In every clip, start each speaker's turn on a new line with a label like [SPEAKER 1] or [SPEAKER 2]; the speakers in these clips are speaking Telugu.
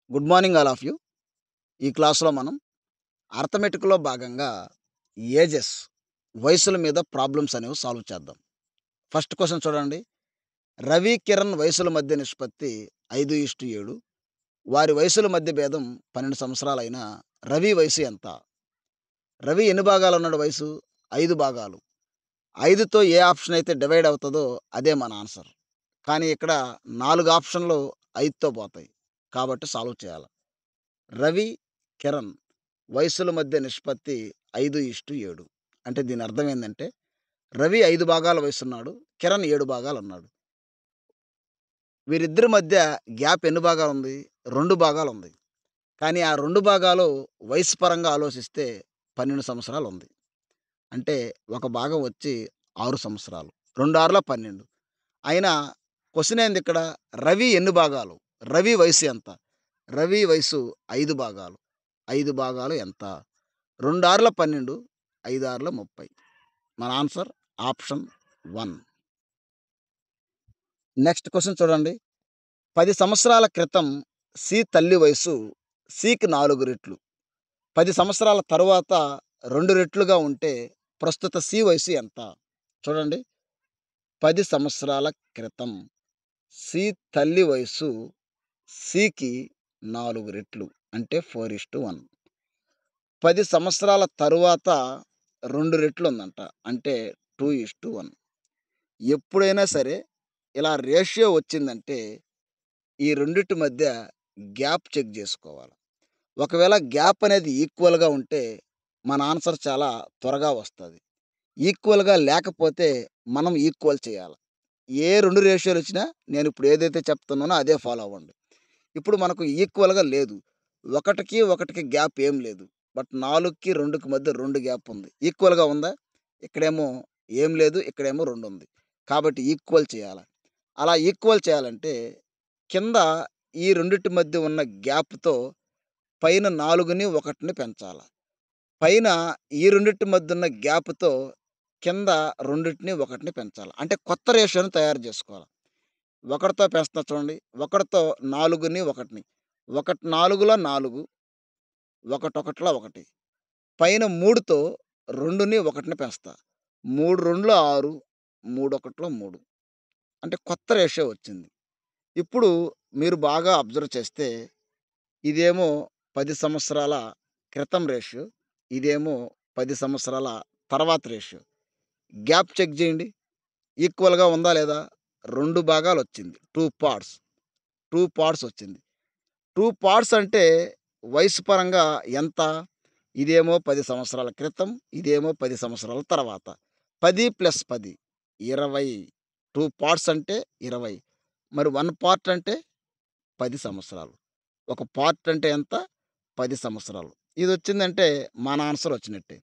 [SPEAKER 1] Good morning all of you. ఈ క్లాస్‌లో మనం అర్థమెటిక్‌లో భాగంగా ఏజెస్ వయసుల మీద ప్రాబ్లమ్స్ అనేవి సాల్వ్ చేద్దాం. ఫస్ట్ క్వెషన్ చూడండి. రవి, కిరణ్ వయసుల మధ్య నిష్పత్తి 5:7. వారి వయసుల మధ్య భేదం 12 సంవత్సరాలైన రవి వయసు ఎంత? రవి ఎన్ని భాగాలున్నాడు వయసు? 5 భాగాలు. 5తో ఏ ఆప్షన్ అయితే డివైడ్ అవుతదో అదే మన ఆన్సర్. కానీ ఇక్కడ 4 ఆప్షన్‌లు 5తో పోతాయి. కాబట్టి సాల్వ్ చేయాలి. రవి, కిరణ్ వయస్సుల మధ్య నిష్పత్తి 5:7. అంటే దీని అర్థం ఏందంటే, రవి 5 భాగాల వయసున్నాడు. కిరణ్ 7 భాగాలున్నాడు. వీరిద్దరి మధ్య గ్యాప్ ఎన్ని భాగాలుంది? 2 భాగాలుంది. కానీ ఆ 2 భాగాలు వయస్సు పరంగా ఆలోచిస్తే 12 సంవత్సరాలుంది. అంటే ఒక భాగం వచ్చి 6 సంవత్సరాలు. 2 ఆరుల 12. అయినా క్వెషన్ ఏందిక్కడ? రవి ఎన్ని భాగాలు? రవి వయసు ఎంత? రవి వయసు 5 భాగాలు. 5 భాగాలు ఎంత? 2 ఆరుల 12, 5 ఆరుల 30. మన ఆన్సర్ ఆప్షన్ 1. నెక్స్ట్ క్వెషన్ చూడండి. 10 సంవత్సరాల క్రితం సి తల్లి వయసు సికి 4 రెట్లు. 10 సంవత్సరాల తరువాత 2 రెట్లుగా ఉంటే ప్రస్తుత సి వయసు ఎంత? చూడండి. 10 సంవత్సరాల క్రితం సి తల్లి వయసు సికి 4 రెట్లు. అంటే 4:1. 10 సంవత్సరాల తరువాత 2 రెట్లుందంట. అంటే 2:1. ఎప్పుడైనా సరే ఇలా రేషియో వచ్చిందంటే ఈ రెండిటి మధ్య గ్యాప్ చెక్ జేసుకోవాలి. ఒకవేళ గ్యాప్ అనేది ఈక్వల్‌గా ఉంటే మన ఆన్సర్ చాలా త్వరగా వస్తది. ఈక్వల్‌గా లేకపోతే మనం ఈక్వల్ చేయాలి. ఏ 2 రేషియోలొచ్చినా నేనిప్పుడు ఏదైతే చెప్తున్నానో అదే ఫాలో అవ్వండి. ఇప్పుడు మనకు ఈక్వల్‌గా లేదు. 1కి 1కి గ్యాప్ ఏం లేదు. బట్ 4కి 2కి మధ్య 2 గ్యాప్ ఉంది. ఈక్వల్‌గా ఉందా? ఇక్కడేమో ఏం లేదు. ఇక్కడేమో 2 ఉంది. కాబట్టి ఈక్వల్ చేయాల. అలా ఈక్వల్ చేయాలంటే కింద ఈ రెండిటి మధ్య ఉన్న గ్యాప్‌తో పైన 4ని 1ని పెంచాల. పైన ఈ రెండిటి మధ్య ఉన్న గ్యాప్‌తో కింద రెండిటిని 1ని పెంచాల. అంటే కొత్త రేషియోని తయారు జేసుకోవాలి. 1తో పెంచుతా చూడండి. 1తో 4ని 1ని. 1 4లో 4, 1 1లో 1. పైన 3తో 2ని 1ని పెంచుతా. 3 2లో 6, 3 1లో 3. అంటే కొత్త రేషియో వచ్చింది. ఇప్పుడు మీరు బాగా అబ్జర్వ్ చేస్తే ఇదేమో 10 సంవత్సరాల క్రితం రేషియో. ఇదేమో 10 సంవత్సరాల తర్వాత రేషియో. గ్యాప్ చెక్ జేయండి. ఈక్వల్‌గా ఉందా లేదా? 2 భాగాలొచ్చింది. 2 పార్ట్స్. 2 పార్ట్స్ వచ్చింది. 2 పార్ట్స్ అంటే వయసు పరంగా ఎంత? ఇదేమో 10 సంవత్సరాల క్రితం. ఇదేమో 10 సంవత్సరాల తర్వాత. 10 + 10 20. 2 పార్ట్స్ అంటే 20. మరి 1 పార్ట్ అంటే 10 సంవత్సరాలు. ఒక పార్ట్ అంటే ఎంత? 10 సంవత్సరాలు. ఇదొచ్చిందంటే మన ఆన్సర్ వచ్చినట్టే.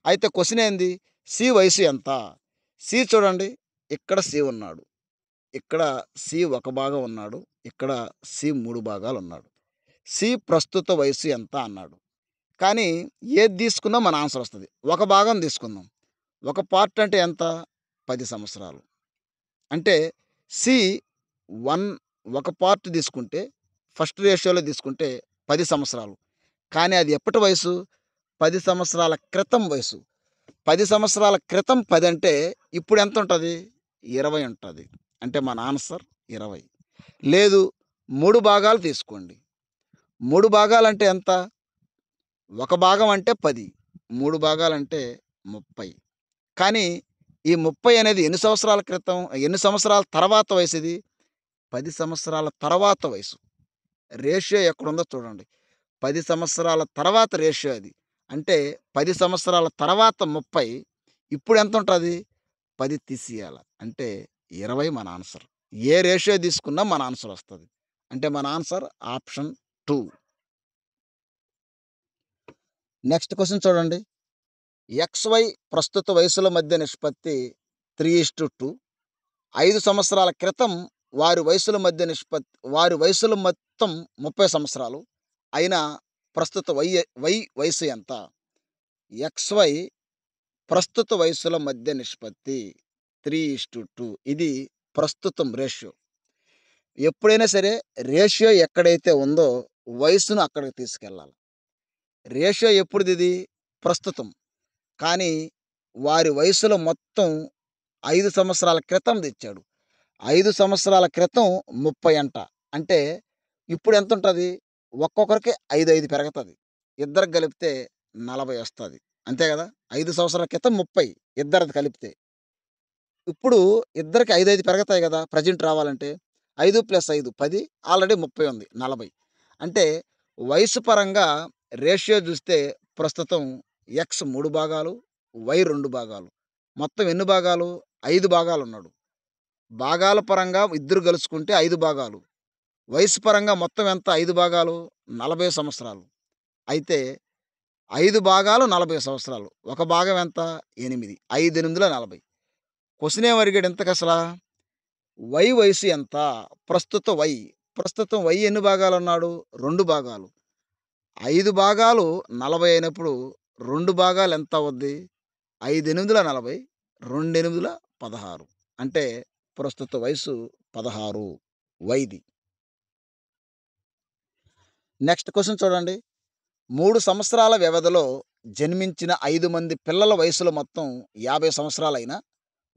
[SPEAKER 1] అయితే క్వెషన్ ఏంది? సి వయసు ఎంత? సి చూడండి. ఇక్కడ సి ఉన్నాడు. ఇక్కడ సి ఒక భాగం ఉన్నాడు. ఇక్కడ సి 3 భాగాలున్నాడు. సి ప్రస్తుత వయసు ఎంత అన్నాడు. కానీ ఏది తీసుకున్నా మన ఆన్సర్ వస్తది. ఒక భాగం తీసుకుందాం. ఒక పార్ట్ అంటే ఎంత? 10 సంవత్సరాలు. అంటే సి 1 ఒక పార్ట్ తీసుకుంటే ఫస్ట్ రేషియోలో తీసుకుంటే 10 సంవత్సరాలు. కానీ అది ఎప్పటి వయసు? 10 సంవత్సరాల క్రితం వయసు. 10 సంవత్సరాల క్రితం 10 అంటే ఇప్పుడు ఎంతుంటది? 20 ఉంటది. అంటే మన ఆన్సర్ 20. లేదు 3 భాగాలు తీసుకోండి. 3 భాగాలంటే ఎంత? ఒక భాగం అంటే 10. 3 భాగాలంటే 30. కానీ ఈ 30 అనేది ఎన్ని సంవత్సరాల క్రితం? ఎన్ని సంవత్సరాల తర్వాత వయసిది? 10 సంవత్సరాల తర్వాత వయసు. రేషియో ఎక్కడుందో చూడండి. 10 సంవత్సరాల తర్వాత రేషియో అది. అంటే 10 సంవత్సరాల తర్వాత 30. ఇప్పుడెంతుంటది? 10 తీసియాల. అంటే 20 మన ఆన్సర్. ఏ రేషియో తీసుకున్నా మన ఆన్సర్ వస్తది. అంటే మన ఆన్సర్ ఆప్షన్ 2. నెక్స్ట్ క్వెషన్ చూడండి. XY ప్రస్తుత వయసుల మధ్య నిష్పత్తి 3:2. 5 సంవత్సరాల క్రితం వారి వయసులు మొత్తం 30 సంవత్సరాలు. అయినా ప్రస్తుత వై వయసు ఎంత? XY ప్రస్తుత వయస్సుల మధ్య నిష్పత్తి 3:2. ఇది ప్రస్తుతం రేషియో. ఎప్పుడైనా సరే రేషియో ఎక్కడైతే ఉందో వయస్సును అక్కడికి తీసుకెళ్ళాలి. రేషియో ఎప్పుడుదిది? ప్రస్తుతం. కానీ వారి వయస్సులో మొత్తం 5 సంవత్సరాల క్రితం తెచ్చాడు. 5 సంవత్సరాల క్రితం 30 అంట. అంటే ఇప్పుడెంతుంటది? ఒక్కొక్కరికి 5, 5 పెరగతది. ఇద్దరికి కలిపితే 40 ఒస్తది. అంతే గదా! 5 సంవత్సరాల క్రితం 30 ఇద్దరిది కలిపితే. ఇప్పుడు ఇద్దరికి 5, 5 పెరగతాయి గదా! ప్రెజెంట్ రావాలంటే. 5 + 5 10 ఆల్రెడీ 30 ఉంది. 40. అంటే వయసు పరంగా రేషియో జూస్తే ప్రస్తుతం ఎక్స్ 3 భాగాలు, వై 2 భాగాలు. మొత్తం ఎన్ని భాగాలు? 5 భాగాలున్నాడు. భాగాల పరంగా ఇద్దరు గలుసుకుంటే 5 భాగాలు. వయసు పరంగా మొత్తం ఎంత 5 భాగాలు? 40 సంవత్సరాలు. అయితే 5 భాగాలు 40 సంవత్సరాలు. ఒక భాగం ఎంత? 8. 5 8ల 40. క్వెషన్ అడిగాడు ఇంతకసలా? వై వయసు ఎంత? ప్రస్తుత వై. ప్రస్తుతం వై ఎన్ని భాగాలున్నాడు? 2 భాగాలు. 5 భాగాలు 40 అయినప్పుడు 2 భాగాలు ఎంత అవుద్ది? 5 8ల 40, 2 8ల 16. అంటే ప్రస్తుత వయసు 16 వైది. నెక్స్ట్ క్వెషన్ చూడండి. 3 సంవత్సరాల వ్యవధిలో జన్మించిన 5 మంది పిల్లల వయసులు మొత్తం 50 సంవత్సరాలైనా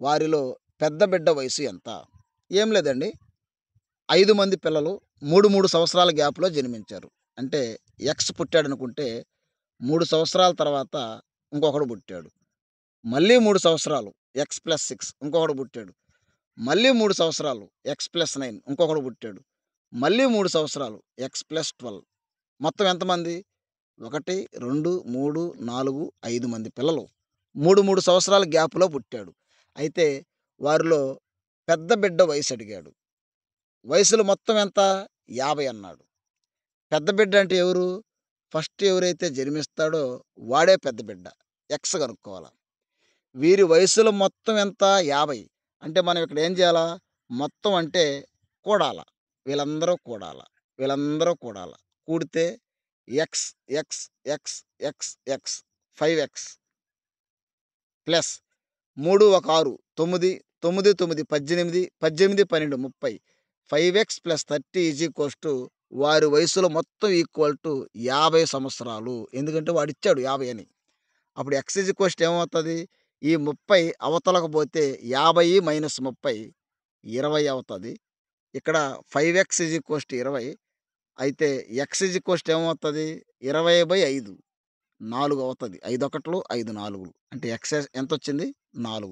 [SPEAKER 1] వారిలో పెద్ద బిడ్డ వయసు ఎంత? ఏం లేదండి. 5 మంది పిల్లలు 3 సంవత్సరాల గ్యాప్‌లో జన్మించారు. అంటే ఎక్స్ పుట్టాడనుకుంటే 3 సంవత్సరాల తర్వాత ఇంకొకడు పుట్టాడు. మళ్ళీ 3 సంవత్సరాలు ఎక్స్ ప్లస్ 6 ఇంకొకడు పుట్టాడు. మళ్ళీ 3 సంవత్సరాలు ఎక్స్ ప్లస్ 9 ఇంకొకడు పుట్టాడు. మళ్ళీ 3 సంవత్సరాలు ఎక్స్ ప్లస్ 12 మొత్తం ఎంతమంది? 1, 2, 3, 4, 5 మంది పిల్లలు. 3 సంవత్సరాల గ్యాప్‌లో పుట్టాడు. అయితే వారిలో పెద్ద బిడ్డ వయసు అడిగాడు. వయసులు మొత్తం ఎంత? 50 అన్నాడు. పెద్ద బిడ్డ అంటే ఎవరు? ఫస్ట్ ఎవరైతే జన్మిస్తాడో వాడే పెద్ద బిడ్డ. ఎక్స్ కనుక్కోవాల. వీరి వయసులు మొత్తం ఎంత? 50. అంటే మనం ఇక్కడ ఏం చేయాలా? మొత్తం అంటే కూడాల. వీళ్ళందరూ కూడాల. వీళ్ళందరూ కూడాల. కూడితే X, X, X, X, X 5x plus 3 ఒక 6 9, 9 9 18, 18 12 30 5x + 30 వారి వయసులో మొత్తం ఈక్వల్ టు 50 సంవత్సరాలు. ఎందుకంటే వాడిచ్చాడు 50 అని. అప్పుడు ఎక్స్ ఏమవుతది? ఈ 30 అవతలకు పోతే 50 - 30 20 అవుతది. ఇక్కడ 5x 20 అయితే ఎక్స్ ఏమవుతది? 20/5 4 అవుతది. 5 ఒకట్లు 5 నాలుగులు. అంటే ఎక్స్ ఎంతొచ్చింది? 4.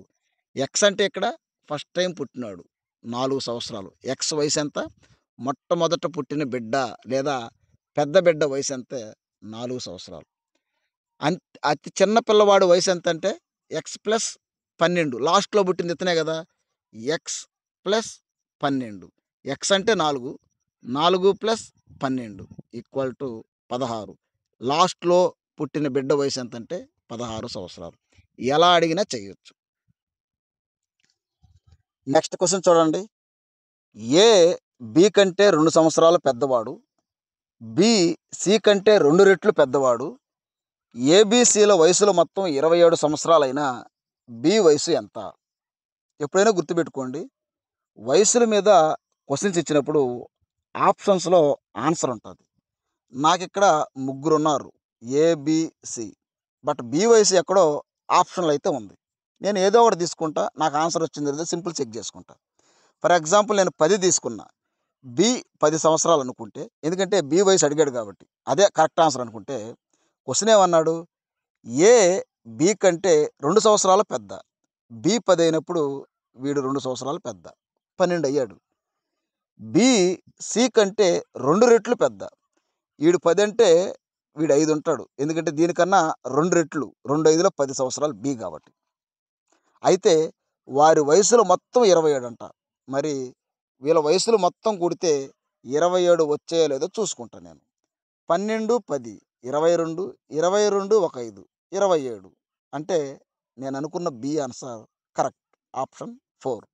[SPEAKER 1] ఎక్స్ అంటే ఇక్కడ ఫస్ట్ టైమ్ పుట్టినాడు. 4 సంవత్సరాలు. ఎక్స్ వయసెంత? మొట్టమొదట పుట్టిన బిడ్డ లేదా పెద్ద బిడ్డ వయసెంత? 4 సంవత్సరాలు. అతి చిన్న పిల్లవాడి వయసెంతంటే ఎక్స్ ప్లస్ 12 లాస్ట్‌లో పుట్టింది ఇతనే గదా! ఎక్స్ ప్లస్ 12 ఎక్స్ అంటే 4, 4 + 12 = 16. లాస్ట్‌లో పుట్టిన బిడ్డ వయసెంతంటే 16 సంవత్సరాలు. ఎలా అడిగినా చేయొచ్చు. నెక్స్ట్ క్వెషన్ చూడండి. ఏ బి కంటే 2 సంవత్సరాలు పెద్దవాడు. బి సి కంటే 2 రెట్లు పెద్దవాడు. ఏబీసీల వయసులు మొత్తం 27 సంవత్సరాలైనా బి వయసు ఎంత? ఎప్పుడైనా గుర్తుపెట్టుకోండి. వయసుల మీద క్వెషన్స్ ఇచ్చినప్పుడు ఆప్షన్స్‌లో ఆన్సర్ ఉంటది. నాకిక్కడ ముగ్గురున్నారు. ఏ, బి, సి. బట్ బి వయసు ఎక్కడో ఆప్షన్‌లో అయితే ఉంది. నేను ఏదో ఒకటి తీసుకుంటా. నాకు ఆన్సర్ వచ్చిందో లేదో సింపుల్ చెక్ చేసుకుంటా. ఫర్ ఎగ్జాంపుల్ నేను 10 తీసుకున్నా. బి 10 సంవత్సరాలు అనుకుంటే ఎందుకంటే బి వయసు అడిగాడు కాబట్టి. అదే కరెక్ట్ ఆన్సర్ అనుకుంటే క్వెషన్ ఏమన్నాడు? ఏ బి కంటే 2 సంవత్సరాలు పెద్ద. బి 10 అయినప్పుడు వీడు 2 సంవత్సరాలు పెద్ద. 12 అయ్యాడు. బి సి కంటే 2 రెట్లు పెద్ద. ఈడు 10 అంటే వీడు 5 ఉంటాడు. ఎందుకంటే దీనికన్నా 2 రెట్లు 2 5లో 10 సంవత్సరాలు బి కాబట్టి. అయితే వారి వయసులు మొత్తం 27 అంట. మరి వీళ్ళ వయసులు మొత్తం కూడితే 27 వచ్చాయో లేదో చూసుకుంటా నేను. 12, 10, 22, 22 ఒక 5 27 అంటే నేను అనుకున్న B answer correct. Option 4.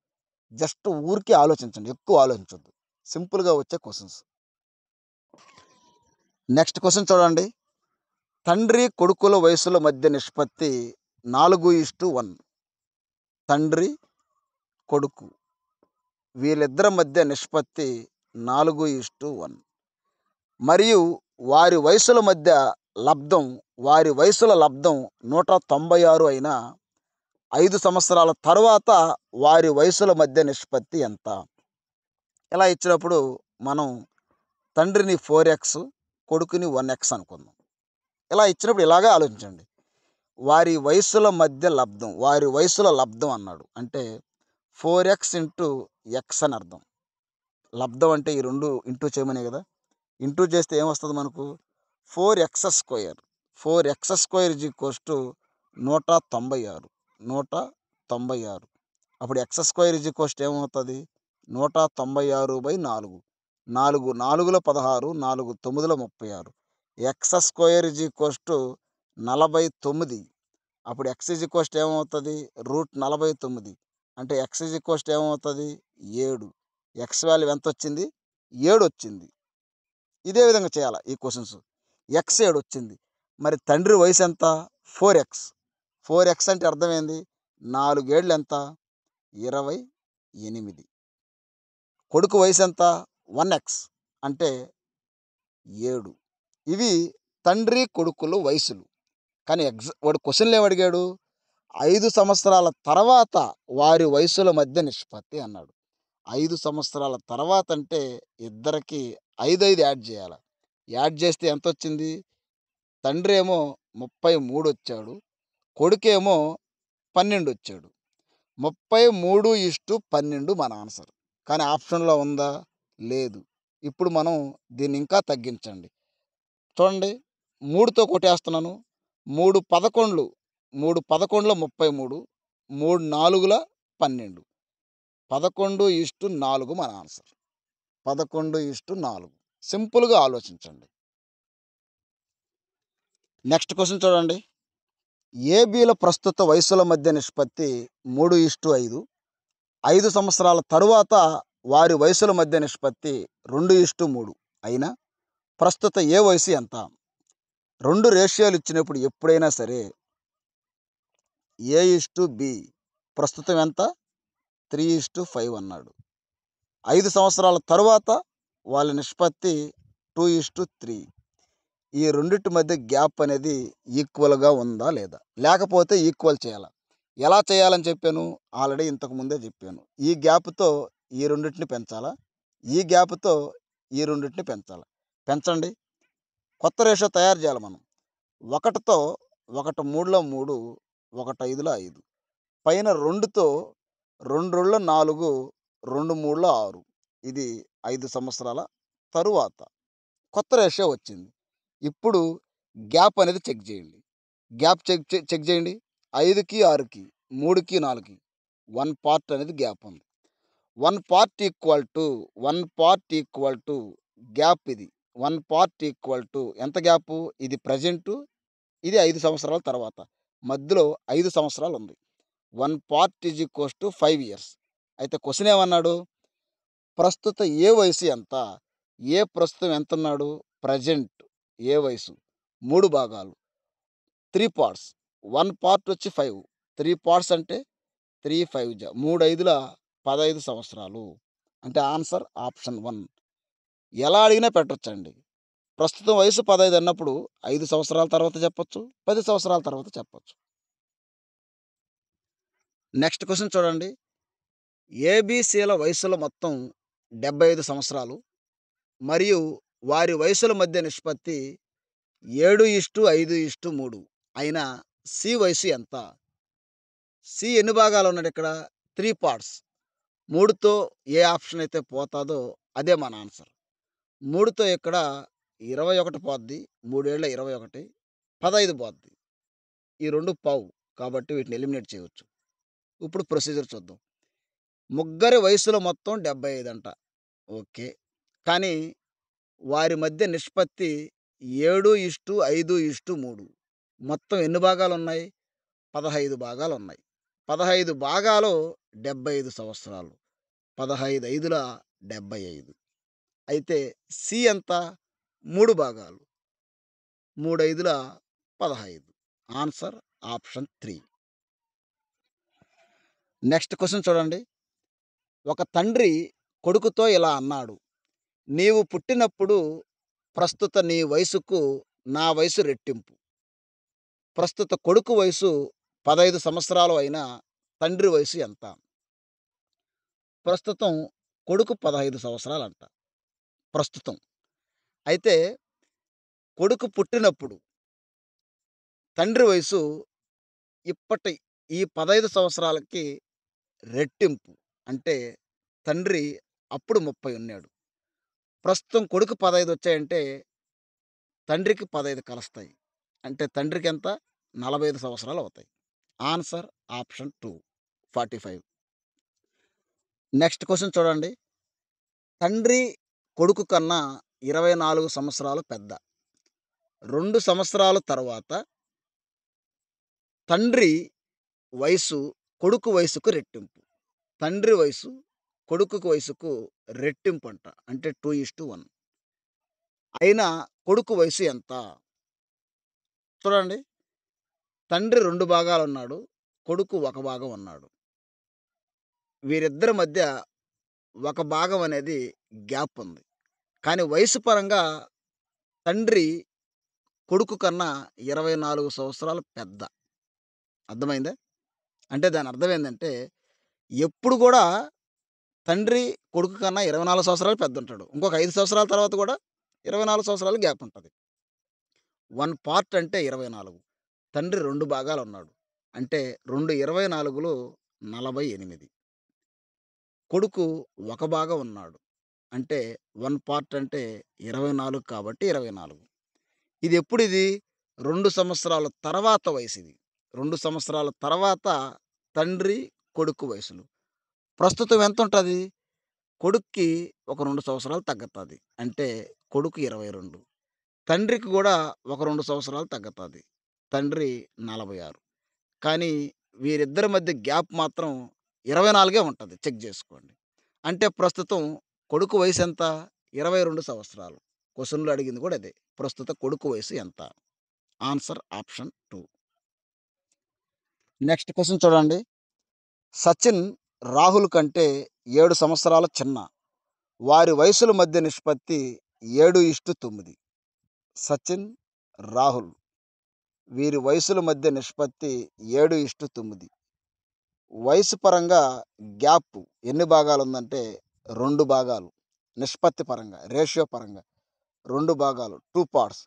[SPEAKER 1] Just ఊరికే ఆలోచించండి. ఎక్కువ ఆలోచించొద్దు. సింపుల్‌గా వచ్చే క్వెషన్స్. నెక్స్ట్ క్వెషన్ చూడండి. తండ్రి, కొడుకుల వయసుల మధ్య నిష్పత్తి 4:1. తండ్రి, కొడుకు వీళ్ళిద్దరి మధ్య నిష్పత్తి 4:1. మరియు వారి వయసుల మధ్య లబ్ధం వారి వయసుల లబ్ధం 196 అయినా 5 సంవత్సరాల తరువాత వారి వయసుల మధ్య నిష్పత్తి ఎంత? ఇలా ఇచ్చినప్పుడు మనం తండ్రిని 4x, కొడుకుని 1x అనుకుందాం. ఇలా ఇచ్చినప్పుడు ఇలాగే ఆలోచించండి. వారి వయసుల మధ్య లబ్ధం, వారి వయసుల లబ్ధం అన్నాడు. అంటే 4x ఇంటూ ఎక్స్ అని అర్థం. లబ్ధం అంటే ఈ 2 ఇంటూ చేయమనే కదా! ఇంటూ చేస్తే ఏమొస్తది మనకు? 4x². 4x² 196. 196. అప్పుడు x² ఏమవుతుంది? 196/4. 4 4ల 16, 4 9ల 36. x² 49. అప్పుడు x ఏమవుతుంది? √49. అంటే x ఏమవుతుంది? 7. x value ఎంతొచ్చింది? 7 వచ్చింది. ఇదే విధంగా చేయాలి ఈ క్వెషన్స్. x 7 వచ్చింది. మరి తండ్రి వయసు ఎంత? 4x. 4x అంటే అర్థమైంది 4 ఏళ్ళు ఎంత? 28. కొడుకు వయసు ఎంత? 1x అంటే 7. ఇవి తండ్రి కొడుకుల వయసులు. కానీ వాడు క్వెషన్‌లో ఏమడిగాడు? 5 సంవత్సరాల తర్వాత వారి వయసుల మధ్య నిష్పత్తి అన్నాడు. 5 సంవత్సరాల తర్వాత అంటే ఇద్దరికి 5, 5 యాడ్ చేయాల. యాడ్ చేస్తే ఎంతొచ్చింది? తండ్రేమో 33 వచ్చాడు. కొడుకేమో 12 వచ్చాడు. 33:12 మన ఆన్సర్. కానీ ఆప్షన్‌లో ఉందా? లేదు. ఇప్పుడు మనం దీన్ని ఇంకా తగ్గించండి. చూడండి 3తో కొట్టేస్తున్నాను. 3 11లు 3 11ల 33. 3 4ల 12. 11:4 మన ఆన్సర్. 11:4. సింపుల్‌గా ఆలోచించండి. నెక్స్ట్ క్వెషన్ చూడండి. ఏబీల ప్రస్తుత వయసుల మధ్య నిష్పత్తి 3:5. 5 సంవత్సరాల తరువాత వారి వయసుల మధ్య నిష్పత్తి 2:3 అయినా ప్రస్తుత ఏ వయసు ఎంత? 2 రేషియోలు ఇచ్చినప్పుడు ఎప్పుడైనా సరే A:B ప్రస్తుతం ఎంత? 3:5 అన్నాడు. 5 సంవత్సరాల తరువాత వాళ్ళ నిష్పత్తి 2:3. ఈ రెండిటి మధ్య గ్యాప్ అనేది ఈక్వల్‌గా ఉందా లేదా? లేకపోతే ఈక్వల్ చేయాలా? ఎలా చేయాలని చెప్పాను? ఆల్రెడీ ఇంతకు ముందే చెప్పాను. ఈ గ్యాప్‌తో ఈ రెండిటిని పెంచాలా? ఈ గ్యాప్‌తో ఈ రెండిటిని పెంచాలా? పెంచండి. కొత్త రేషియో తయారు చేయాలి మనం. 1తో 1 3లో 3, 1 5లో 5. పైన 2తో 2 2లో 4, 2 3లో 6. ఇది 5 సంవత్సరాల తరువాత. కొత్త రేషియో వచ్చింది. ఇప్పుడు గ్యాప్ అనేది చెక్ చేయండి. గ్యాప్ చెక్ చేయండి. 5కి 6కి, 3కి 4కి 1 పార్ట్ అనేది గ్యాప్ ఉంది. 1 పార్ట్ ఈక్వల్ టు గ్యాప్ ఇది. 1 పార్ట్ ఈక్వల్ టు ఎంత గ్యాపు? ఇది ప్రెజెంటు, ఇది 5 సంవత్సరాల తర్వాత. మధ్యలో 5 సంవత్సరాలు ఉంది. 1 part is equals to 5 years. అయితే క్వెషన్ ఏమన్నాడు? ప్రస్తుత ఏ వయసు ఎంత? ఏ ప్రస్తుతం ఎంతున్నాడు? ప్రెజెంట్ ఏ వయసు? 3 భాగాలు. 3 పార్ట్స్. 1 పార్ట్ వచ్చి 5. 3 పార్ట్స్ అంటే 3 5 3 5ల 15 సంవత్సరాలు. అంటే ఆన్సర్ ఆప్షన్ 1. ఎలా అడిగినా పెట్టొచ్చండి. ప్రస్తుతం వయసు 15 అన్నప్పుడు 5 సంవత్సరాల తర్వాత చెప్పొచ్చు. 10 సంవత్సరాల తర్వాత చెప్పొచ్చు. నెక్స్ట్ క్వెషన్ చూడండి. ఏబీసీల వయసుల మొత్తం 75 సంవత్సరాలు మరియు వారి వయసుల మధ్య నిష్పత్తి 7:5:3 అయినా సి వయసు ఎంత? సి ఎన్ని భాగాలు ఉన్నాడిక్కడ? 3 పార్ట్స్. 3తో ఏ ఆప్షన్ అయితే పోతాదో అదే మన ఆన్సర్. 3తో ఇక్కడ 21 పోద్ది. 3 ఏళ్ల 21, 15 పోద్ది. ఈ 2 పావు. కాబట్టి వీటిని ఎలిమినేట్ చేయొచ్చు. ఇప్పుడు ప్రొసీజర్ చూద్దాం. ముగ్గురి వయసులో మొత్తం 75 అంట. ఓకే. కానీ వారి మధ్య నిష్పత్తి 7:5:3. మొత్తం ఎన్ని భాగాలున్నాయి? 15 భాగాలున్నాయి. 15 భాగాలు 75 సంవత్సరాలు. 15 5ల 75. అయితే సి ఎంత? 3 భాగాలు. 3 5ల 15. Answer option 3. నెక్స్ట్ క్వెషన్ చూడండి. ఒక తండ్రి కొడుకుతో ఇలా అన్నాడు. నీవు పుట్టినప్పుడు ప్రస్తుత నీ వయసుకు నా వయసు రెట్టింపు. ప్రస్తుత కొడుకు వయసు 15 సంవత్సరాలు అయినా తండ్రి వయసు ఎంత? ప్రస్తుతం కొడుకు 15 సంవత్సరాలంట. ప్రస్తుతం. అయితే కొడుకు పుట్టినప్పుడు తండ్రి వయసు ఇప్పటి ఈ 15 సంవత్సరాలకి రెట్టింపు. అంటే తండ్రి అప్పుడు 30 ఉన్నాడు. ప్రస్తుతం కొడుకు 15 వచ్చాయంటే తండ్రికి 15 కలుస్తాయి. అంటే తండ్రికెంత? 45 సంవత్సరాలవుతాయి. Answer option 2 45. నెక్స్ట్ క్వెషన్ చూడండి. తండ్రి కొడుకు కన్నా 24 సంవత్సరాలు పెద్ద. 2 సంవత్సరాల తరువాత తండ్రి వయసు కొడుకు వయసుకు రెట్టింపు. తండ్రి వయసు కొడుకుకు వయసుకు రెట్టింపంట. అంటే 2:1. అయినా కొడుకు వయసు ఎంత? చూడండి. తండ్రి 2 భాగాలున్నాడు. కొడుకు ఒక భాగం ఉన్నాడు. వీరిద్దరి మధ్య ఒక భాగం అనేది గ్యాప్ ఉంది. కానీ వయసు పరంగా తండ్రి కొడుకు కన్నా 24 సంవత్సరాలు పెద్ద. అర్థమైందా? అంటే దాని అర్థం ఏందంటే, ఎప్పుడు గూడా తండ్రి కొడుకు కన్నా 24 సంవత్సరాలు పెద్దుంటాడు. ఇంకొక 5 సంవత్సరాల తర్వాత గూడా 24 సంవత్సరాలు గ్యాప్ ఉంటది. 1 పార్ట్ అంటే 24. తండ్రి 2 భాగాలున్నాడు. అంటే 2 24లో 48. కొడుకు ఒక భాగం ఉన్నాడు. అంటే 1 పార్ట్ అంటే 24 కాబట్టి 24. ఇదెప్పుడిది? 2 సంవత్సరాల తర్వాత వయసిది. 2 సంవత్సరాల తర్వాత తండ్రి, కొడుకు వయసులు. ప్రస్తుతం ఎంతుంటది? కొడుక్కి ఒక 2 సంవత్సరాలు తగ్గుతాది. అంటే కొడుకు 22. తండ్రికి గూడా ఒక 2 సంవత్సరాలు తగ్గుతాది. తండ్రి 46. కానీ వీరిద్దరి మధ్య గ్యాప్ మాత్రం 24 ఉంటది. చెక్ జేసుకోండి. అంటే ప్రస్తుతం కొడుకు వయసెంత? 22 సంవత్సరాలు. క్వెషన్‌లో అడిగింది గూడా అదే. ప్రస్తుత కొడుకు వయసు ఎంత? Answer option 2. నెక్స్ట్ క్వెషన్ చూడండి. సచిన్, రాహుల్ కంటే 7 సంవత్సరాల చిన్న. వారి వయసుల మధ్య నిష్పత్తి 7:9. సచిన్, రాహుల్ వీరి వయసుల మధ్య నిష్పత్తి 7:9. వయసు పరంగా గ్యాప్ ఎన్ని భాగాలుందంటే 2 భాగాలు. నిష్పత్తి పరంగా, రేషియో పరంగా 2 భాగాలు 2 పార్ట్స్.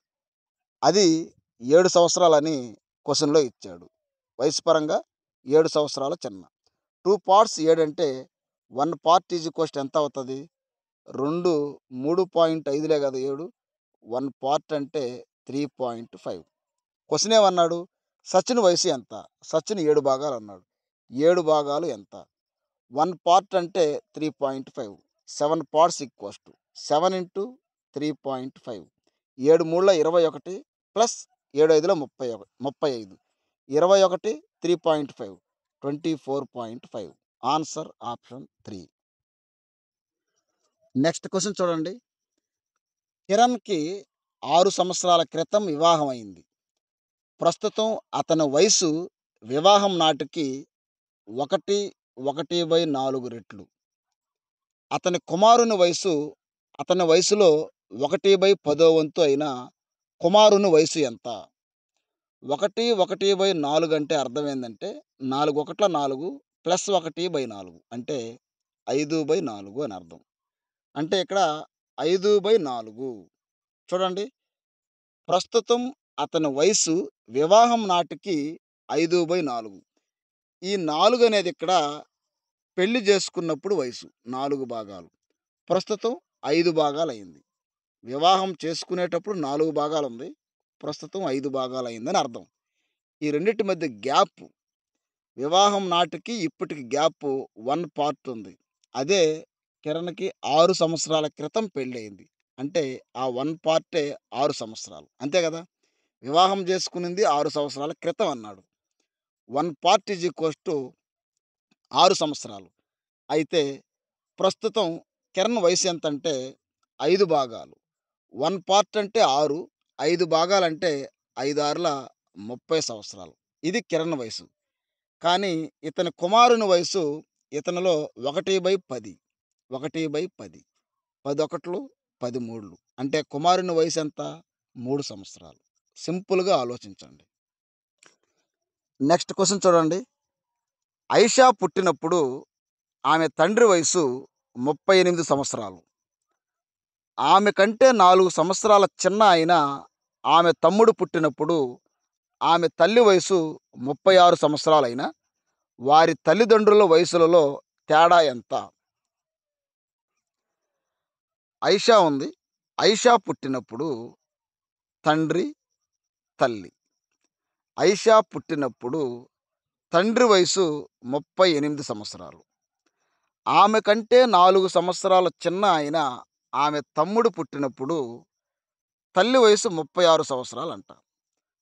[SPEAKER 1] అది 7 సంవత్సరాలని క్వెషన్‌లో ఇచ్చాడు. వయసు పరంగా 7 సంవత్సరాల చిన్న. 2 పార్ట్స్ 7 అంటే 1 పార్ట్ ఈజ్ ఈక్వల్స్ టు ఎంత అవుతది? 2 3.5లే కదా 7. 1 పార్ట్ అంటే 3.5. క్వెషన్ ఏమన్నాడు? సచిన్ వయసు ఎంత? సచిన్ 7 భాగాలన్నాడు. 7 భాగాలు ఎంత? 1 పార్ట్ అంటే 3.5. 7 పార్ట్స్ ఈక్వల్స్ టు 7 ఇంటూ 3.5. 7 మూడుల 21 plus 7 ఐదుల 35. 21 3.5 24.5. Answer option 3. Next question చూడండి. కిరణ్‌కి 6 సంవత్సరాల క్రితం వివాహం అయింది. ప్రస్తుతం అతని వయసు వివాహం నాటికి 1, 1/4 రెట్లు. అతని కుమారుని వయసు అతని వయసులో 1/10 వంతు అయిన కుమారుని వయసు ఎంత? 1, 1/4 అంటే అర్థం ఏందంటే 4 ఒకట్ల 4 ప్లస్ 1/4 అంటే 5/4 అని అర్థం. అంటే ఇక్కడ 5/4. చూడండి. ప్రస్తుతం అతని వయసు వివాహం నాటికి 5/4. ఈ 4 అనేది ఇక్కడ పెళ్లి చేసుకున్నప్పుడు వయసు 4 భాగాలు. ప్రస్తుతం 5 భాగాలయింది. వివాహం చేసుకునేటప్పుడు 4 భాగాలుంది. ప్రస్తుతం 5 భాగాలయిందని అర్థం. ఈ రెండిటి మధ్య గ్యాప్ వివాహం నాటికి ఇప్పటికి గ్యాప్ 1 పార్ట్ ఉంది. అదే కిరణ్‌కి 6 సంవత్సరాల క్రితం పెళ్లయింది. అంటే ఆ 1 పార్టే 6 సంవత్సరాలు. అంతే గదా! వివాహం చేసుకునింది 6 సంవత్సరాల క్రితం అన్నాడు. 1 పార్ట్ ఈజ్ ఈక్వల్స్ టు 6 సంవత్సరాలు. అయితే ప్రస్తుతం కిరణ్ వయసు ఎంతంటే 5 భాగాలు. 1 పార్ట్ అంటే 6, 5 భాగాలంటే 5 ఆరుల 30 సంవత్సరాలు. ఇది కిరణ్ వయసు. కానీ ఇతని కుమారుని వయసు ఇతనిలో 1/10. 1/10. 10 ఒకట్లు 13 అంటే కుమారుని వయసెంత? 3 సంవత్సరాలు. సింపుల్‌గా ఆలోచించండి. నెక్స్ట్ క్వెషన్ చూడండి. అయిషా పుట్టినప్పుడు ఆమె తండ్రి వయసు 38 సంవత్సరాలు. ఆమె కంటే 4 సంవత్సరాల చిన్న అయిన ఆమె తమ్ముడు పుట్టినప్పుడు ఆమె తల్లి వయసు 36 సంవత్సరాలైన వారి తల్లిదండ్రుల వయసులలో తేడా ఎంత? అయిషా ఉంది. అయిషా పుట్టినప్పుడు తండ్రి, తల్లి. అయిషా పుట్టినప్పుడు తండ్రి వయసు 38 సంవత్సరాలు. ఆమె కంటే 4 సంవత్సరాల చిన్న అయిన ఆమె తమ్ముడు పుట్టినప్పుడు తల్లి వయసు 36 సంవత్సరాలంట.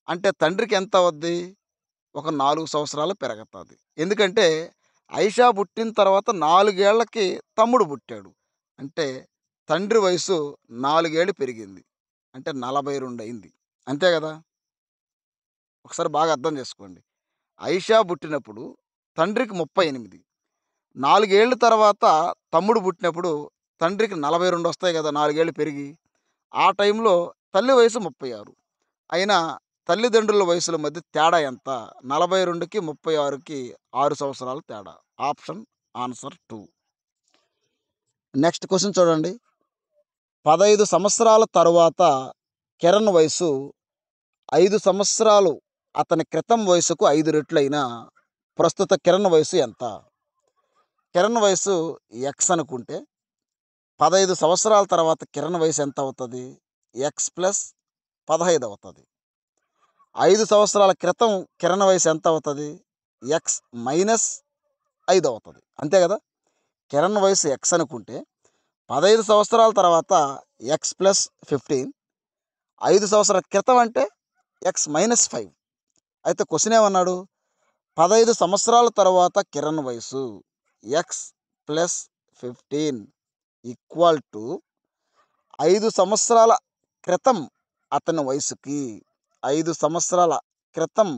[SPEAKER 1] అంటే తండ్రికి ఎంత అవుద్ది? ఒక 4 సంవత్సరాలు పెరగతాది. ఎందుకంటే అయిషా పుట్టిన తర్వాత 4 ఏళ్లకి తమ్ముడు పుట్టాడు. అంటే తండ్రి వయసు 4 ఏళ్ళు పెరిగింది. అంటే 42 అయింది. అంతే గదా! ఒకసారి బాగా అర్థం చేసుకోండి. అయిషా పుట్టినప్పుడు తండ్రికి 38. 4 ఏళ్ల తర్వాత తమ్ముడు పుట్టినప్పుడు తండ్రికి 42 వస్తాయి గదా! 4 ఏళ్ళు పెరిగి. ఆ టైంలో తల్లి వయసు 36. అయినా తల్లిదండ్రుల వయసుల మధ్య తేడా ఎంత? 42కి, 36కి 6 సంవత్సరాల తేడా. Option answer 2. నెక్స్ట్ క్వెషన్ చూడండి. 15 సంవత్సరాల తరువాత కిరణ్ వయసు 5 సంవత్సరాలు అతని క్రితం వయసుకు 5 రెట్లయిన ప్రస్తుత కిరణ్ వయసు ఎంత? కిరణ్ వయసు ఎక్స్ అనుకుంటే 15 సంవత్సరాల తర్వాత కిరణ్ వయసు ఎంత అవుతది? ఎక్స్ ప్లస్ 15 అవుతది. 5 సంవత్సరాల క్రితం కిరణ్ వయసు ఎంత అవుతది? ఎక్స్ మైనస్ 5 అవుతది. అంతే గదా! కిరణ్ వయసు ఎక్స్ అనుకుంటే 15 సంవత్సరాల తర్వాత ఎక్స్ ప్లస్ 15, 5 సంవత్సరాల క్రితం అంటే ఎక్స్ మైనస్ 5. అయితే క్వెషన్ ఏమన్నాడు? 15 సంవత్సరాల తరువాత కిరణ్ వయసు ఎక్స్ ప్లస్ 15 ఈక్వల్ టు 5 సంవత్సరాల క్రితం అతని వయసుకి 5 సంవత్సరాల క్రితం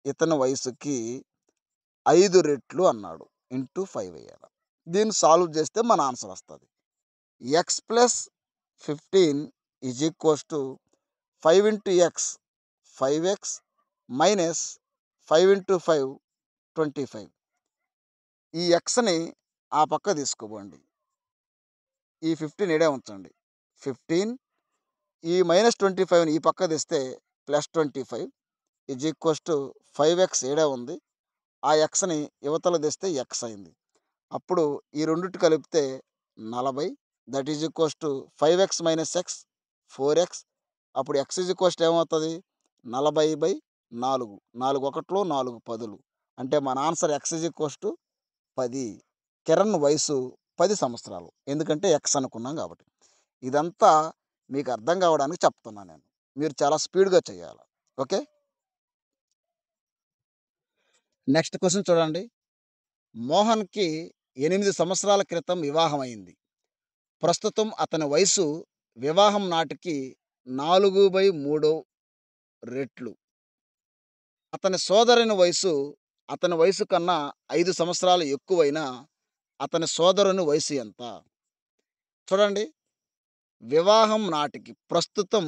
[SPEAKER 1] ఇతని వయసుకి 5 రెట్లు అన్నాడు. ఇంటూ 5 వేయాల. దీన్ని సాల్వ్ చేస్తే మన ఆన్సర్ వస్తది. X plus 15 is equals to 5 into X 5x minus 5 into 5 25. ఈ ఎక్స్‌ని ఆ పక్క తీసుకోపోండి. ఈ 15 ఈడే ఉంచండి. 15 ఈ -25ని ఈ పక్క తెస్తే +25 ఈజ్ ఈక్వల్స్ టు 5x ఈడే ఉంది. ఆ ఎక్స్‌ని ఇవతల తెస్తే ఎక్స్ అయింది. అప్పుడు ఈ రెండిటి కలిపితే 40 that is equals to 5x minus X 4x. అప్పుడు ఎక్స్ ఈజ్ ఈక్వల్స్ టు ఏమవుతది? 40/4. 4 ఒకట్లు 4 పదులు. అంటే మన answer X is equals to 10. Kiran వయసు 10 సంవత్సరాలు. ఎందుకంటే ఎక్స్ అనుకున్నాం కాబట్టి. ఇదంతా మీకు అర్థం కావడానికి చెప్తున్నా నేను. మీరు చాలా స్పీడ్‌గా చేయాలి. ఓకే. నెక్స్ట్ క్వెషన్ చూడండి. మోహన్‌కి 8 సంవత్సరాల క్రితం వివాహమైంది. ప్రస్తుతం అతని వయసు వివాహం నాటికి 4/3 రెట్లు. అతని సోదరుని వయసు అతని వయసు కన్నా 5 సంవత్సరాలు ఎక్కువైన అతని సోదరుని వయసు ఎంత? చూడండి. వివాహం నాటికి ప్రస్తుతం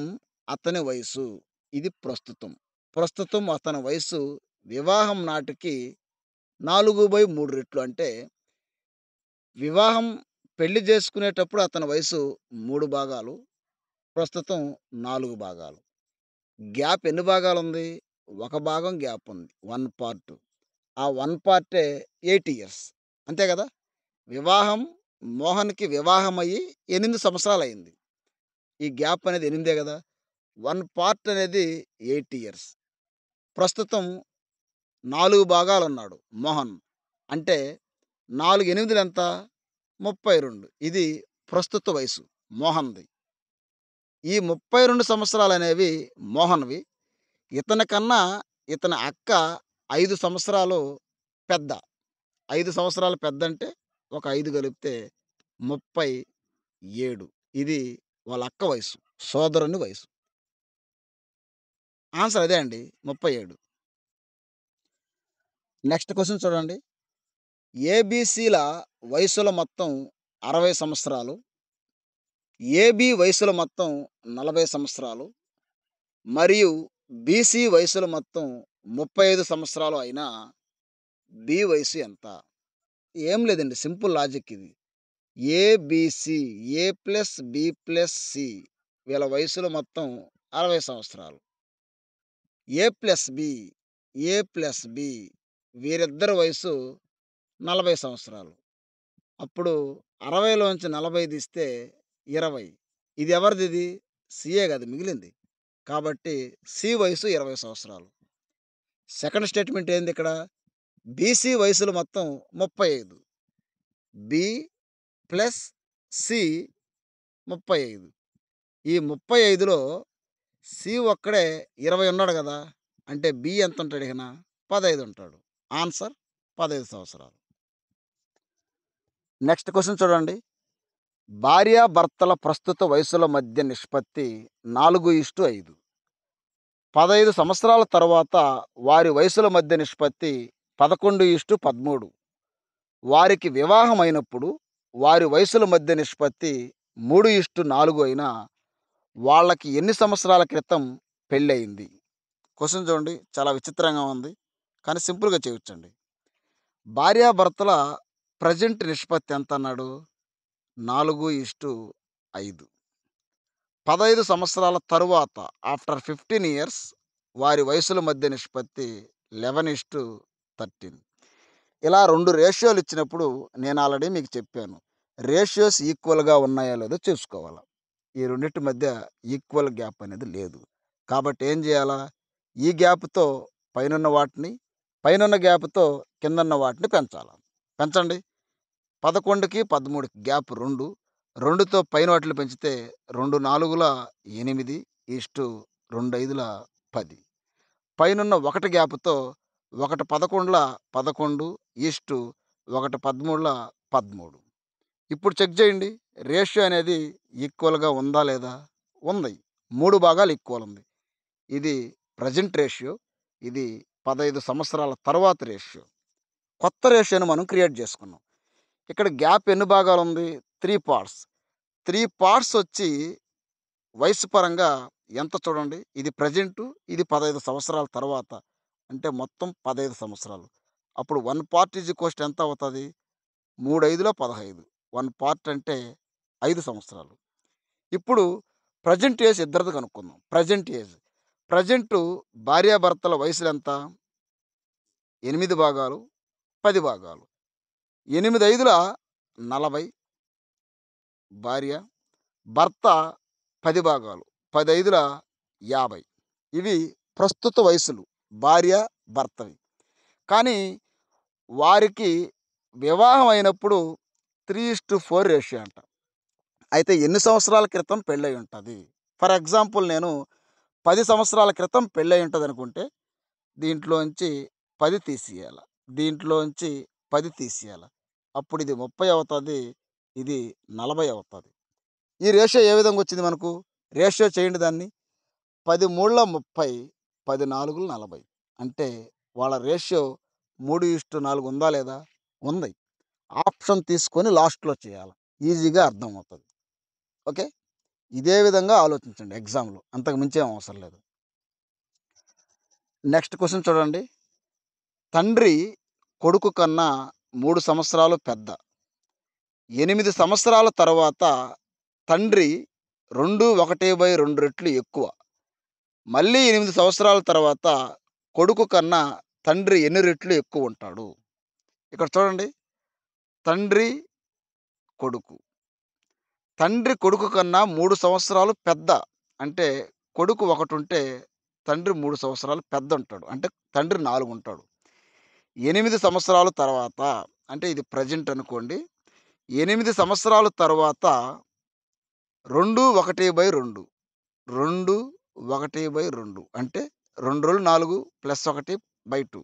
[SPEAKER 1] అతని వయసు. ఇది ప్రస్తుతం. ప్రస్తుతం అతని వయసు వివాహం నాటికి 4/3 రెట్లు. అంటే వివాహం పెళ్లి చేసుకునేటప్పుడు అతని వయసు 3 భాగాలు. ప్రస్తుతం 4 భాగాలు. గ్యాప్ ఎన్ని భాగాలుంది? ఒక భాగం గ్యాప్ ఉంది. 1 పార్ట్. ఆ 1 పార్టే 8 ఇయర్స్. అంతే గదా! వివాహం మోహన్‌కి వివాహమయ్యి 8 సంవత్సరాలయింది. ఈ గ్యాప్ అనేది 8 గదా! 1 పార్ట్ అనేది 8 ఇయర్స్. ప్రస్తుతం 4 భాగాలున్నాడు మోహన్. అంటే 4 8 ఎంత? 32. ఇది ప్రస్తుత వయసు మోహన్‌ది. ఈ 32 సంవత్సరాలనేవి మోహన్‌వి. ఇతని కన్నా ఇతని అక్క 5 సంవత్సరాలు పెద్ద. 5 సంవత్సరాలు పెద్దంటే ఒక 5 కలిపితే 37. ఇది వాళ్ళ అక్క వయసు. సోదరుని వయసు. ఆన్సర్ అదే అండి. 37. నెక్స్ట్ క్వెషన్ చూడండి. ఏబీసీల వయసుల మొత్తం 60 సంవత్సరాలు. ఏబీ వయసులు మొత్తం 40 సంవత్సరాలు మరియు బీసీ వయసులు మొత్తం 35 సంవత్సరాలు అయినా బి వయసు ఎంత? ఏం లేదండి, సింపుల్ లాజిక్ ఇది. ఏబీసీ ఏ ప్లస్ బి ప్లస్ సి వీళ్ళ వయసులు మొత్తం 60 సంవత్సరాలు. ఏ ప్లస్ బి, ఏ ప్లస్ బి వీరిద్దరి వయసు 40 సంవత్సరాలు. అప్పుడు 60లోంచి 40 తీస్తే 20. ఇది ఎవరిదిది? సీయే గదా మిగిలింది. కాబట్టి సి వయసు 20 సంవత్సరాలు. Second statement ఏందిక్కడ? బీసీ వయసులు మొత్తం 35. B plus C 35. ఈ 35లో సి ఒక్కడే 20 ఉన్నాడు గదా! అంటే బి ఎంతుంటాడు ఇకన? 15 ఉంటాడు. ఆన్సర్ 15 సంవత్సరాలు. నెక్స్ట్ క్వెషన్ చూడండి. భార్యాభర్తల ప్రస్తుత వయస్సుల మధ్య నిష్పత్తి 4:5. 15 సంవత్సరాల తరువాత వారి వయసుల మధ్య నిష్పత్తి 11:13. వారికి వివాహమైనప్పుడు వారి వయసుల మధ్య నిష్పత్తి 3:4 అయినా వాళ్ళకి ఎన్ని సంవత్సరాల క్రితం పెళ్ళయింది? క్వెషన్ చూడండి, చాలా విచిత్రంగా ఉంది. కానీ సింపుల్‌గా చేయొచ్చండి. భార్యాభర్తల ప్రెజెంట్ నిష్పత్తి ఎంతన్నాడు? 4:5. 15 సంవత్సరాల తరువాత ఆఫ్టర్ 15 ఇయర్స్ వారి వయసుల మధ్య నిష్పత్తి 11:13. ఇలా 2 రేషియోలు ఇచ్చినప్పుడు నేను ఆల్రెడీ మీకు చెప్పాను. రేషియోస్ ఈక్వల్‌గా ఉన్నాయో లేదో చూసుకోవాల. ఈ రెండిటి మధ్య ఈక్వల్ గ్యాప్ అనేది లేదు. కాబట్టి ఏం చేయాలా? ఈ గ్యాప్‌తో పైనున్న వాటిని, పైనున్న గ్యాప్‌తో కిందున్న వాటిని పెంచాల. పెంచండి. 11కి 13కి గ్యాప్ 2. 2తో పైన వాటిని పెంచితే 2 4ల 8 2 5ల 10. పైనున్న 1 గ్యాప్‌తో 1 11ల 11 1 13ల 13. ఇప్పుడు చెక్ చేయండి. రేషియో అనేది ఈక్వల్‌గా ఉందా లేదా? ఉంది. 3 భాగాలు ఈక్వల్ ఉంది. ఇది ప్రెజెంట్ రేషియో. ఇది 15 సంవత్సరాల తర్వాత రేషియో. కొత్త రేషియోని మనం క్రియేట్ చేసుకున్నాం. ఇక్కడ గ్యాప్ ఎన్ని భాగాలుంది? 3 పార్ట్స్. 3 పార్ట్స్ వచ్చి వయసు పరంగా ఎంత చూడండి. ఇది ప్రెజెంటు, ఇది 15 సంవత్సరాల తర్వాత. అంటే మొత్తం 15 సంవత్సరాలు. అప్పుడు 1 పార్ట్ ఈజ్ ఈక్వల్స్ టు ఎంత అవుతది? 3 5లో 15. 1 పార్ట్ అంటే 5 సంవత్సరాలు. ఇప్పుడు ప్రెజెంట్ ఏజ్ ఇద్దరిది కనుక్కుందాం. Present age. ప్రెజెంటు భార్యాభర్తల వయసులెంత? 8 భాగాలు, 10 భాగాలు. 8 5ల 40 భార్య. భర్త 10 భాగాలు. 10 5ల 50. ఇవి ప్రస్తుత వయసులు భార్య, భర్తవి. కానీ వారికి వివాహం అయినప్పుడు 3:4 రేషియో అంట. అయితే ఎన్ని సంవత్సరాల క్రితం పెళ్ళై ఉంటది? ఫర్ ఎగ్జాంపుల్ నేను 10 సంవత్సరాల క్రితం పెళ్ళై ఉంటదనుకుంటే దీంట్లోంచి 10 తీసియాల. దీంట్లోంచి 10 తీసియాల. అప్పుడు ఇది 30 అవుతది. ఇది 40 అవుతది. ఈ రేషియో ఏ విధంగా వచ్చింది మనకు? రేషియో చేయండి దాన్ని. 10 3ల 30, 10 4ల 40. అంటే వాళ్ళ రేషియో 3:4 ఉందా లేదా? ఉంది. ఆప్షన్ తీసుకొని లాస్ట్‌లో చేయాల. ఈజీగా అర్థమవుతది. ఓకే. ఇదే విధంగా ఆలోచించండి ఎగ్జామ్‌లో. అంతకు మించి ఏం అవసరం లేదు. నెక్స్ట్ క్వెషన్ చూడండి. తండ్రి కొడుకు కన్నా 3 సంవత్సరాలు పెద్ద. 8 సంవత్సరాల తరువాత తండ్రి 1/2 రెట్లు ఎక్కువ. మళ్ళీ 8 సంవత్సరాల తర్వాత కొడుకు కన్నా తండ్రి ఎన్ని రెట్లు ఎక్కువుంటాడు? ఇక్కడ చూడండి. తండ్రి, కొడుకు. తండ్రి కొడుకు కన్నా 3 సంవత్సరాలు పెద్ద. అంటే కొడుకు ఒకటుంటే తండ్రి 3 సంవత్సరాలు పెద్దంటాడు. అంటే తండ్రి 4 ఉంటాడు. 8 సంవత్సరాల తర్వాత అంటే ఇది ప్రెజెంట్ అనుకోండి. 8 సంవత్సరాల తరువాత 2/1/2. 2/1/2 అంటే 2 రోలు 4 ప్లస్ 1/2.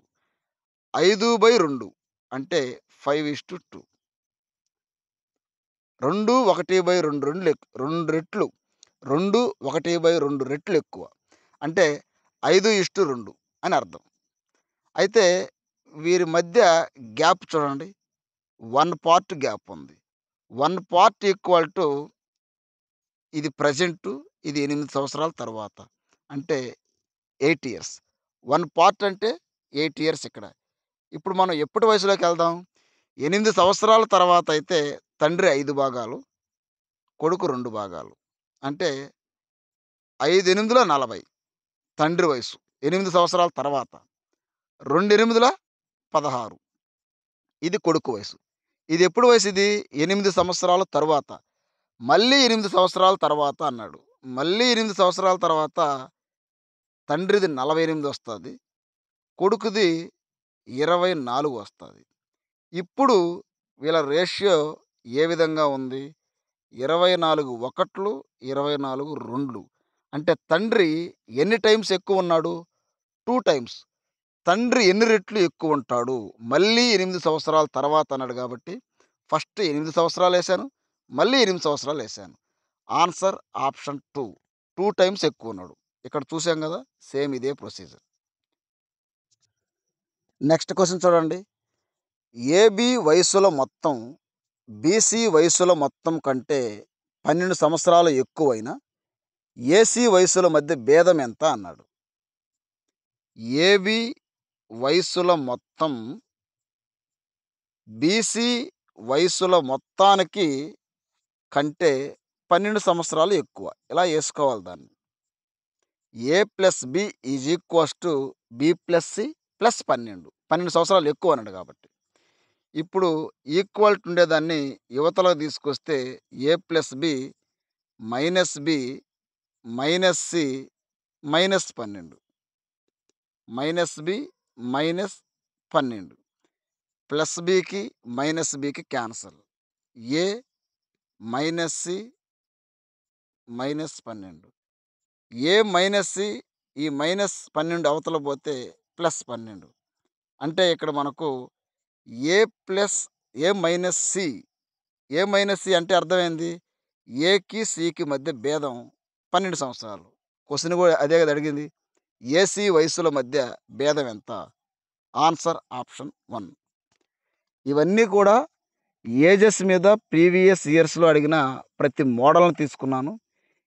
[SPEAKER 1] 5/2 అంటే 5:2. 2/1/2 2 రెట్లు. 2/1/2 రెట్లు ఎక్కువ. అంటే 5:2 అని అర్థం. అయితే వీరి మధ్య గ్యాప్ చూడండి. 1 పార్ట్ గ్యాప్ ఉంది. 1 పార్ట్ ఈక్వల్ టు ఇది ప్రెజెంటు, ఇది 8 సంవత్సరాల తర్వాత. అంటే 8 ఇయర్స్. 1 పార్ట్ అంటే 8 ఇయర్స్ ఇక్కడ. ఇప్పుడు మనం ఎప్పటి వయసులోకెళ్దాం? 8 సంవత్సరాల తర్వాతయితే తండ్రి 5 భాగాలు, కొడుకు 2 భాగాలు. అంటే 5 8ల 40 తండ్రి వయసు. 8 సంవత్సరాల తర్వాత. 2 8ల 16 ఇది కొడుకు వయసు. ఇది ఎప్పుడు వయసిది? 8 సంవత్సరాల తరువాత. మళ్ళీ 8 సంవత్సరాల తర్వాత అన్నాడు. మళ్ళీ 8 సంవత్సరాల తర్వాత తండ్రిది 48 వస్తది. కొడుకుది 24 వస్తది. ఇప్పుడు వీళ్ళ రేషియో ఏ విధంగా ఉంది? 24 ఒకట్లు, 24 రెండ్లు. అంటే తండ్రి ఎన్ని టైమ్స్ ఎక్కువున్నాడు? 2 టైమ్స్. తండ్రి ఎన్ని రెట్లు ఎక్కువుంటాడు? మళ్ళీ 8 సంవత్సరాల తర్వాత అన్నాడు కాబట్టి, ఫస్ట్ 8 సంవత్సరాలేశాను. మళ్ళీ 8 సంవత్సరాలేశాను. Answer option 2. 2 టైమ్స్ ఎక్కువున్నాడు. ఇక్కడ చూసాం గదా! సేమ్ ఇదే ప్రొసీజర్. నెక్స్ట్ క్వెషన్ చూడండి. ఏబీ వయస్సుల మొత్తం బీసీ వయస్సుల మొత్తం కంటే 12 సంవత్సరాలు ఎక్కువైనా ఏసీ వయస్సుల మధ్య భేదం ఎంత అన్నాడు. ఏబీ వయస్సుల మొత్తం బీసీ వయస్సుల మొత్తానికి కంటే 12 సంవత్సరాలు ఎక్కువ. ఇలా ఏసుకోవాలి దాన్ని. A plus B is equals to B plus C plus 12. 12 సంవత్సరాలు ఎక్కువ అన్నాడు కాబట్టి. ఇప్పుడు ఈక్వల్ ఉండేదాన్ని యువతలకు తీసుకొస్తే A plus B minus B minus C minus 12 minus B minus 12 plus బికి మైనస్ బికి cancel. A minus C minus 12 A minus C ఈ మైనస్ 12 అవతల పోతే ప్లస్ 12. అంటే ఇక్కడ మనకు A plus A minus C A minus C అంటే అర్థమైంది. ఏకి సికి మధ్య భేదం 12 సంవత్సరాలు. క్వశ్చన్ కూడా అదే కదా అడిగింది. ఏసీ వయస్సుల మధ్య భేదం ఎంత? Answer option 1. ఇవన్నీ కూడా ఏజెస్ మీద ప్రీవియస్ ఇయర్స్లో అడిగిన ప్రతి మోడల్ని తీసుకున్నాను.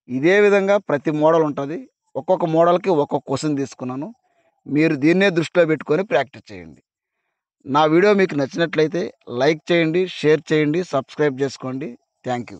[SPEAKER 1] ఇదే విధంగా ప్రతి మోడల్ ఉంటుంది. ఒక్కొక్క మోడల్కి ఒక్కొక్క క్వశ్చన్ తీసుకున్నాను. మీరు దీన్నే దృష్టిలో పెట్టుకొని ప్రాక్టీస్ చేయండి. నా వీడియో మీకు నచ్చినట్లయితే లైక్ చేయండి, షేర్ చేయండి, సబ్స్క్రైబ్ చేసుకోండి. Thank you.